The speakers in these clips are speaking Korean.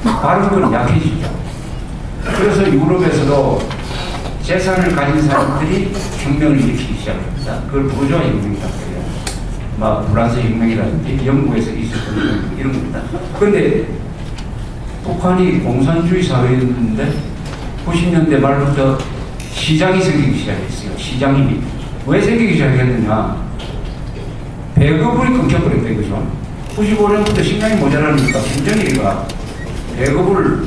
발언권이 약해지죠. 그래서 유럽에서도 재산을 가진 사람들이 혁명을 일으키기 시작합니다. 그걸 부르주아 혁명이라고 해요. 막 프랑스 혁명이라든지 영국에서 있었던 이런 겁니다. 그런데 북한이 공산주의 사회였는데 90년대 말부터 시장이 생기기 시작했어요. 시장이 왜 생기기 시작했느냐? 배급이 끊겨버렸다 이거죠. 95년부터 식량이 모자라니까 김정일이가 배급을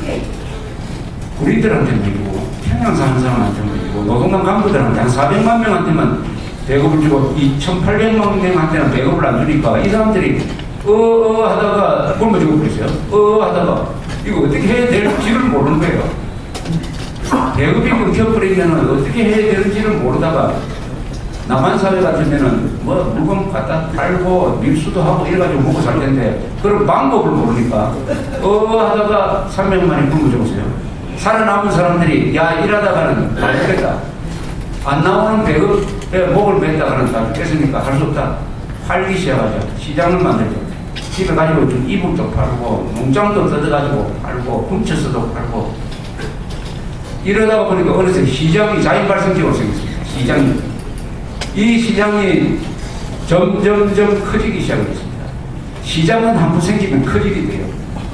군인들한테는 주고 평양 사는 사람한테는 주고 노동당 간부들한테 한 400만 명한테만 배급을 주고 2,800만 명한테는 배급을 안 주니까 이 사람들이 하다가 굶어 죽어버렸어요. 하다가 이거 어떻게 해야 될지를 모르는 거예요. 배급이 끊겨버리면 어떻게 해야 되는지를 모르다가 남한 사회 같으면은 뭐 물건 갖다 팔고 밀수도 하고 이래가지고 먹고 살 텐데 그런 방법을 모르니까 하다가 300만이 굶어 죽었어요. 살아남은 사람들이 야 일하다가는 다 죽겠다. 안 나오는 배급에 목을 맸다가는 다 죽겠으니까 할 수 없다. 팔기 시작하죠. 시장을 만들죠. 집에 가지고 좀 이불도 팔고 농장도 뜯어가지고 팔고 훔쳐서도 팔고 이러다가 보니까 어느새 시장이 자연발생적으로 생겼습니다. 시장이. 이 시장이 점점점 커지기 시작했습니다. 시장은 한 번 생기면 커지게 돼요.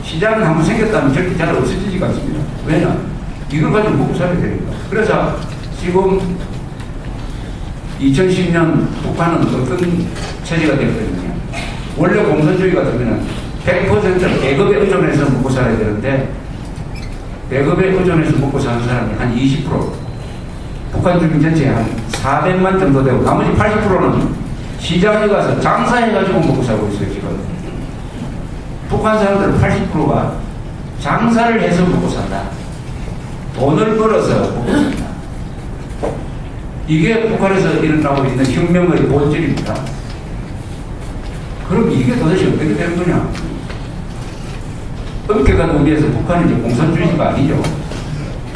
시장은 한 번 생겼다면 절대 잘 없어지지가 않습니다. 왜냐? 이걸 가지고 먹고 살아야 되니까. 그래서 지금 2010년 북한은 어떤 체제가 되었거든요. 원래 공산주의 같으면 100% 배급에 의존해서 먹고 살아야 되는데 배급에 의존해서 먹고 사는 사람이 한 20%, 북한 주민 전체에 한 400만 정도 되고 나머지 80%는 시장에 가서 장사해가지고 먹고 살고 있어요. 지금 북한 사람들 80%가 장사를 해서 먹고 산다. 돈을 벌어서 먹고 산다. 이게 북한에서 일어나고 있는 혁명의 본질입니다. 그럼 이게 도대체 어떻게 되는 거냐? 엄격한 의미에서 북한은 이제 공산주의가 아니죠.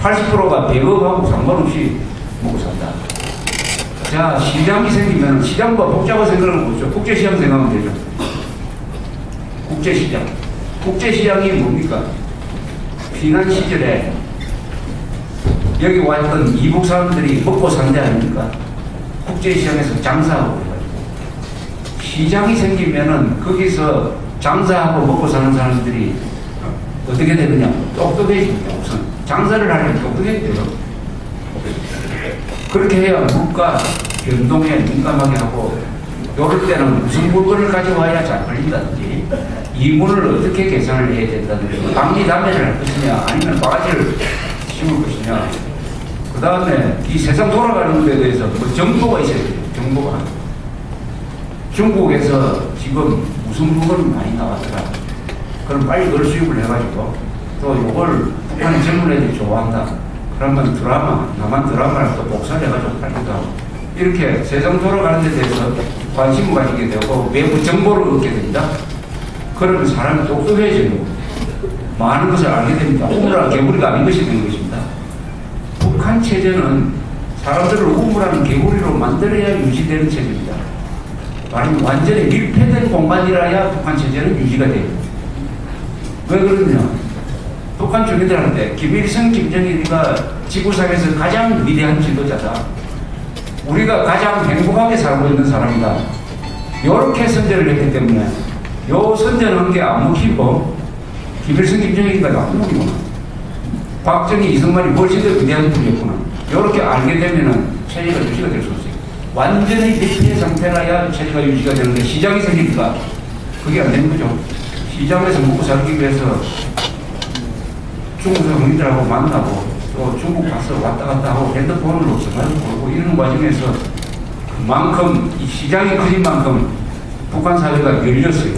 80%가 배급하고 상관없이 먹고 산다. 자, 시장이 생기면 시장과 복잡한 생각을 보죠. 국제시장 생각하면 되죠. 국제시장. 국제시장이 뭡니까? 피난 시절에 여기 왔던 이북 사람들이 먹고 산 데 아닙니까? 국제시장에서 장사하고 해가지고 시장이 생기면은 거기서 장사하고 먹고 사는 사람들이 어떻게 되느냐? 똑똑해집니다. 우선 장사를 하려면 똑똑해야 돼요. 그렇게 해야 물가 변동에 민감하게 하고 요럴 때는 무슨 물건을 가져와야 잘 팔린다든지 이문을 어떻게 계산을 해야 된다든지 방리 담배를 할 것이냐 아니면 바가지를 심을 것이냐 그 다음에 이 세상 돌아가는 것에 대해서 뭐 정보가 있어야 돼요. 정보가 중국에서 지금 무슨 물건이 많이 나왔더라 그럼 빨리 그걸 수입을 해가지고 또 이걸 북한의 젊은 애들이 좋아한다 그러면 드라마, 남한 드라마를 또 복사해가지고 팔기도 하고 이렇게 세상 돌아가는 데 대해서 관심을 가지게 되고 외부 정보를 얻게 됩니다. 그러면 사람이 똑똑해져요. 많은 것을 알게 됩니다. 우물한 개구리가 아닌 것이 되는 것입니다. 북한 체제는 사람들을 우물하는 개구리로 만들어야 유지되는 체제입니다. 아니면 완전히 밀폐된 공간이라야 북한 체제는 유지가 돼요. 왜 그러냐? 북한 주민들한테 김일성, 김정일이가 지구상에서 가장 위대한 지도자다. 우리가 가장 행복하게 살고 있는 사람이다. 이렇게 선전을 했기 때문에 요 선전한 게 안 먹히고 김일성, 김정일이가 안 먹히구나. 박정희, 이승만이 훨씬 더 위대한 분이었구나. 이렇게 알게 되면은 체제가 유지가 될 수 있어요. 완전히 밀폐 상태라야 체제가 유지가 되는데 시장이 생기니까 그게 안 되는 거죠. 시장에서 먹고 살기 위해서 중국 국민들하고 만나고 또 중국 가서 왔다 갔다 하고 핸드폰으로 전화를 걸고 이런 과정에서 그만큼 이 시장이 커진 만큼 북한 사회가 열렸어요.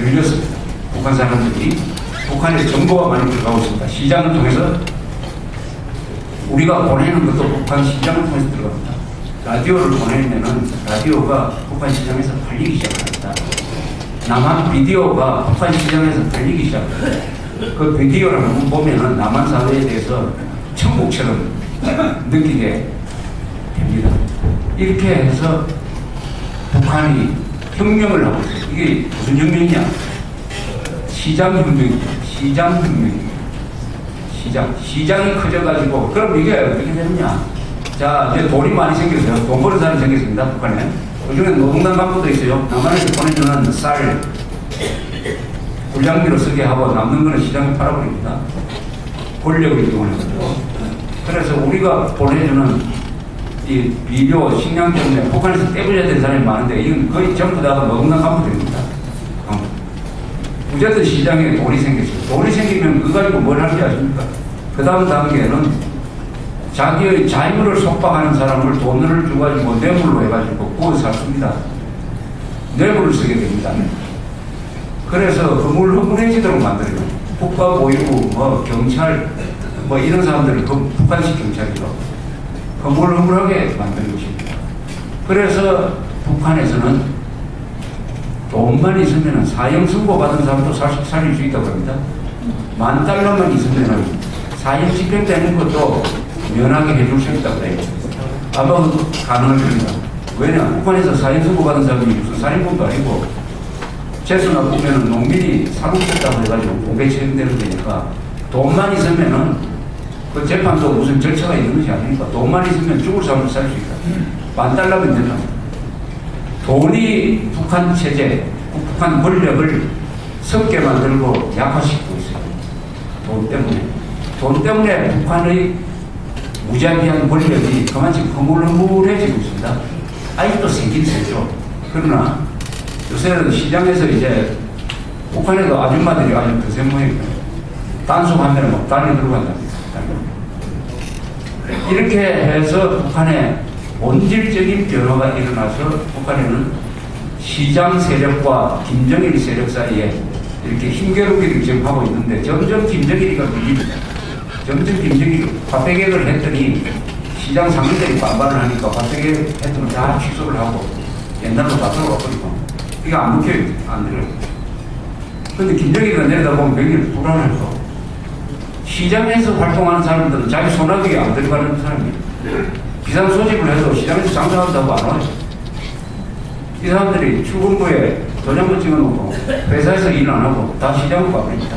열렸습니다. 북한 사람들이 북한에 정보가 많이 들어가고 있습니다. 시장을 통해서 우리가 보내는 것도 북한 시장을 통해서 들어갑니다. 라디오를 보내면은 라디오가 북한 시장에서 팔리기 시작합니다. 남한 비디오가 북한 시장에서 팔리기 시작합니다. 그 비디오를 한번 보면은 남한 사회에 대해서 천국처럼 느끼게 됩니다. 이렇게 해서 북한이 혁명을 하고 있어요. 이게 무슨 혁명이냐? 시장 혁명입니다. 시장 혁명입니다. 시장이 커져가지고, 그럼 이게 어떻게 되느냐. 자, 이제 돈이 많이 생겼어요. 돈 버는 사람이 생겼습니다, 북한에. 그 중에 노동당 간부도 있어요. 남한에서 보내주는 쌀, 불량비로 쓰게 하고 남는 거는 시장에 팔아버립니다. 권력을 이용해서. 그래서 우리가 보내주는 이 비료, 식량 때문에 북한에서 떼부려야 되는 사람이 많은데 이건 거의 전부 다 노동당 간부들입니다. 어쨌든 시장에 돈이 생겼어요. 돈이 생기면 그거 가지고 뭘 하는지 아십니까? 그 다음 단계는 자기의 자유를 속박하는 사람을 돈을 줘가지고 뇌물로 해가지고 구워 샀습니다. 뇌물을 쓰게 됩니다. 그래서 허물허물해지도록 만들어요. 국가보위부, 경찰, 이런 사람들을 북한식 경찰이죠. 허물허물하게 만드는 것입니다. 그래서 북한에서는 돈만 있으면 사형 선고 받은 사람도 살릴 수 있다고 합니다. $10,000만 있으면 사형 집행되는 것도 면하게 해줄 수 있다고 해요. 아마 가능할 겁니다. 왜냐? 북한에서 사형 선고 받은 사람이 무슨 살인범도 아니고 재수나 보면은 농민이 사고쳤다고 해가지고 공개 처형되는 거니까 돈만 있으면은 그 재판도 무슨 절차가 있는 것이 아니니까 돈만 있으면 죽을 사람도 살 수 있다. $10,000면 된다. 돈이 북한 체제, 북한 권력을 썩게 만들고 약화시키고 있어요. 돈 때문에. 돈 때문에 북한의 무자비한 권력이 그만큼 허물허물해지고 있습니다. 아직도 생긴 세죠. 그러나 요새는 시장에서 이제 북한에도 아줌마들이 아주 거센 모양이에요. 단속하면 막 다리 들고 간답니다. 이렇게 해서 북한에 본질적인 변화가 일어나서 북한에는 시장 세력과 김정일 세력 사이에 이렇게 힘겨루기를 지금 하고 있는데 점점 김정일이가 밀립니다. 점점 김정일이 화폐개혁을 했더니 시장 상인들이 반발을 하니까 화폐개혁 했던 다 취소를 하고 옛날로 다 들어가버리고 이거 안 먹혀요. 안 들어요. 근데 김정일이가 내려다보면 굉장히 불안해서 시장에서 활동하는 사람들은 자기 손아귀에 안 들어가는 사람이에요. 비상 소집을 해서 시장에서 장사한다고 안 와요. 이 사람들이 출근부에 돈 한번 찍어놓고 회사에서 일 안 하고 다 시장으로 가버립니다.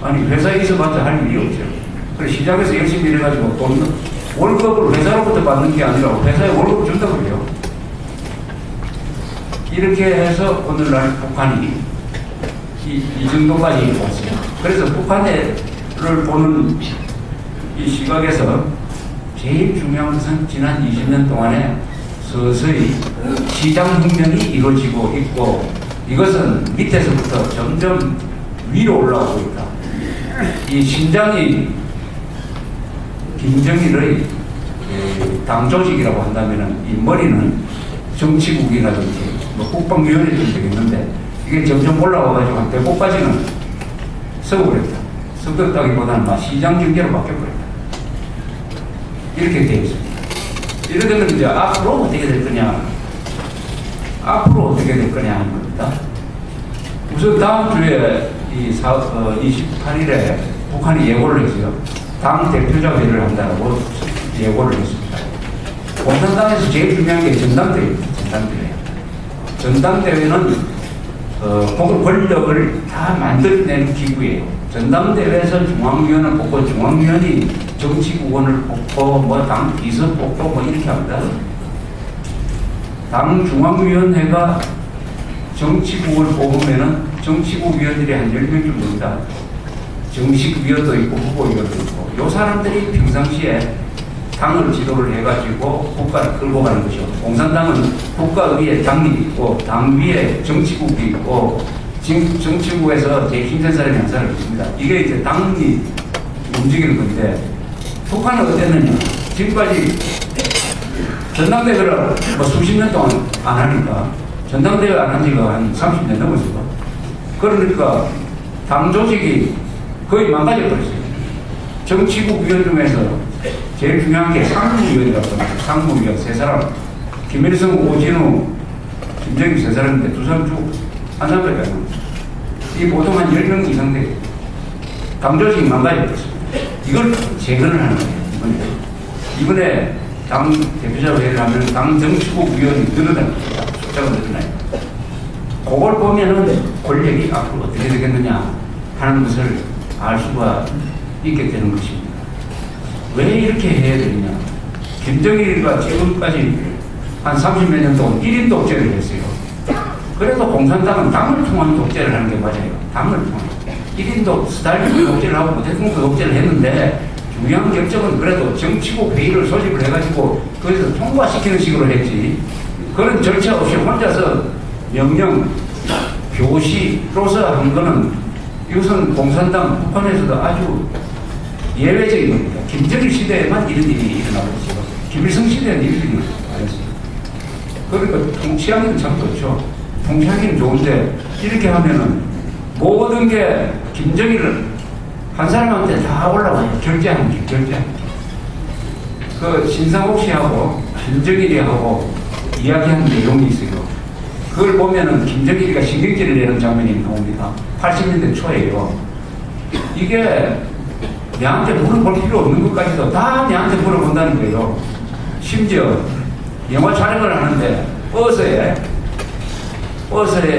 아니 회사에 있어봤자 할 일이 없죠. 그래서 시장에서 열심히 일해가지고 돈 월급을 회사로부터 받는 게 아니라 회사에 월급 준다고 그래요. 이렇게 해서 오늘날 북한이 이 정도까지 왔어요. 그래서 북한을 보는 이 시각에서 제일 중요한 것은 지난 20년 동안에 서서히 시장 혁명이 이루어지고 있고 이것은 밑에서부터 점점 위로 올라오고 있다. 이 신장이 김정일의 당 조직이라고 한다면 이 머리는 정치국이라든지 국방위원회도 되겠는데 이게 점점 올라와가지고 한 100곳까지는 서버렸다. 서버렸다기보다는 시장 경제로 바뀌어버렸다. 이렇게 되어 있습니다. 이렇게 되면 이제 앞으로 어떻게 될 거냐. 앞으로 어떻게 될 거냐 하는 겁니다. 우선 다음 주에 28일에 북한이 예고를 했어요. 당 대표자 회의를 한다고 예고를 했습니다. 공산당에서 제일 중요한 게 전당대회입니다. 전당대회는 권력을 다 만들어내는 기구예요. 전당대회에서 중앙위원을 뽑고 중앙위원이 정치국원을 뽑고 당 비서 뽑고 이렇게 합니다. 당 중앙위원회가 정치국을 뽑으면은 정치국 위원들이 한 10명 정도입니다. 정식위원도 있고 후보위원도 있고 이 사람들이 평상시에 당을 지도를 해가지고 국가를 끌고 가는 것이요. 공산당은 국가 위에 당이 있고 당 위에 정치국이 있고 정치국에서 제일 힘센 사람이 한 사람이 있습니다. 이게 이제 당이 움직이는 건데 북한은 어땠느냐. 지금까지 전당대회를 수십 년 동안 안 하니까 전당대회 안 한 지가 한 30년 넘었어요. 그러니까 당 조직이 거의 망가져 버렸어요. 정치국 위원 중에서 제일 중요한 게 상무위원이라고 합니다. 상무위원 세 사람. 김일성, 오진우, 김정일 세 사람인데 두 사람 중 한 사람밖에 안 나왔어요. 이 보통 한 10명 이상 돼요. 당 조직이 망가져 버렸습니다. 이걸 재건을 하는 거예요. 이번에 당 대표자 회의를 하면 당 정치국 위원이 늘어납니다. 숫자가 늘어나요. 그걸 보면은 권력이 앞으로 어떻게 되겠느냐 하는 것을 알 수가 있게 되는 것입니다. 왜 이렇게 해야 되느냐? 김정일이가 지금까지 한 30몇 년 동안 1인 독재를 했어요. 그래도 공산당은 당을 통한 독재를 하는 게 맞아요. 당을 통한. 1인도 스탈린 독재를 하고 대통령 독재를 했는데 중요한 결정은 그래도 정치국 회의를 소집을 해가지고 거기서 통과시키는 식으로 했지. 그런 절차 없이 혼자서 명령 표시로서 한 거는 이것은 공산당 북한에서도 아주 예외적인 겁니다. 김정일 시대에만 이런 일이 일어나고 있어요. 김일성 시대에는 이런 일이 안 했어요. 그러니까 통치하기는 참 좋죠. 통치하기는 좋은데 이렇게 하면은 모든 게 김정일을 한 사람한테 다 올라와요. 결제하는 게, 결제하는 게. 그 신상옥 씨하고 김정일이하고 이야기하는 내용이 있어요. 그걸 보면은 김정일이가 신경질을 내는 장면이 나옵니다. 80년대 초에요. 이게 내한테 물어볼 필요 없는 것까지도 다 내한테 물어본다는 거예요. 심지어 영화 촬영을 하는데 버스에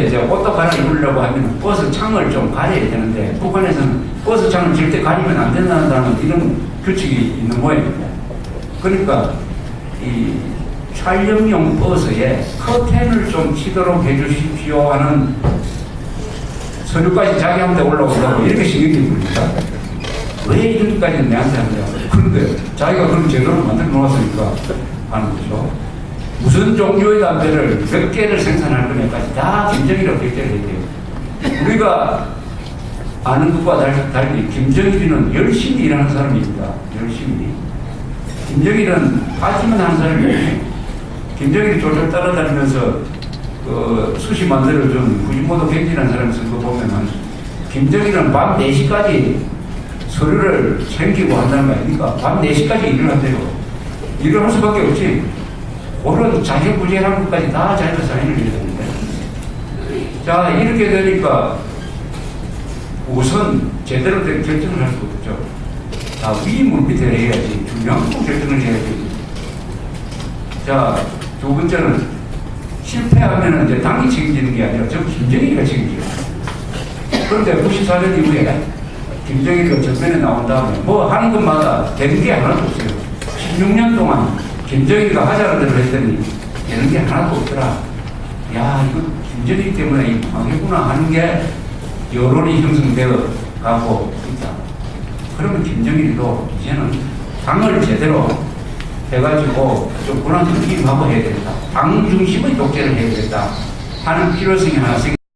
이제 옷도 갈아입으려고 하면 버스 창을 좀 가려야 되는데 북한에서는 버스 창을 절대 가리면 안 된다는 이런 규칙이 있는 모양입니다. 그러니까 이 촬영용 버스에 커튼을 좀 치도록 해주십시오 하는 서류까지 자기한테 올라온다고 이렇게 신경이 듭니다. 왜 이런 것까지는 내한테 하냐. 그런데 자기가 그런 제도를 만들어 놓았으니까 하는 거죠. 무슨 종류의 담배를 몇 개를 생산할 거냐까지 다 김정일이라고 결제를 했대요. 우리가 아는 것과 달리 김정일이는 열심히 일하는 사람입니다. 열심히. 김정일은 하지만 하는 사람이에요. 김정일이 졸졸 따라다니면서 수시 만들어준 후지모도 갱신한 사람 쓴 거 보면은 김정일은 밤 4시까지 서류를 챙기고 한다는 거 아닙니까? 밤 4시까지 일을 한대요. 일을 할 수밖에 없지. 그런 자해부재한 것까지 다 자기가 사인을 해야 되는데. 자, 이렇게 되니까 우선 제대로 된 결정을 할 수가 없죠. 자, 위임을 밑에 해야지. 중요한 결정을 해야지. 자, 두 번째는 실패하면 이제 당이 책임지는 게 아니라 전 김정일이가 책임져요. 그런데 94년 이후에 김정일이가 전면에 나온 다음에 뭐 하는 것마다 되는 게 하나도 없어요. 16년 동안 김정일이가 하자는 대로 했더니 되는 게 하나도 없더라. 야, 이거 김정일 때문에 망했구나 하는 게 여론이 형성되어 가고 있다. 그러면 김정일도 이제는 당을 제대로 해가지고 좀 권한 중심하고 해야 된다. 당 중심의 독재를 해야 된다 하는 필요성이 하나 생깁니다.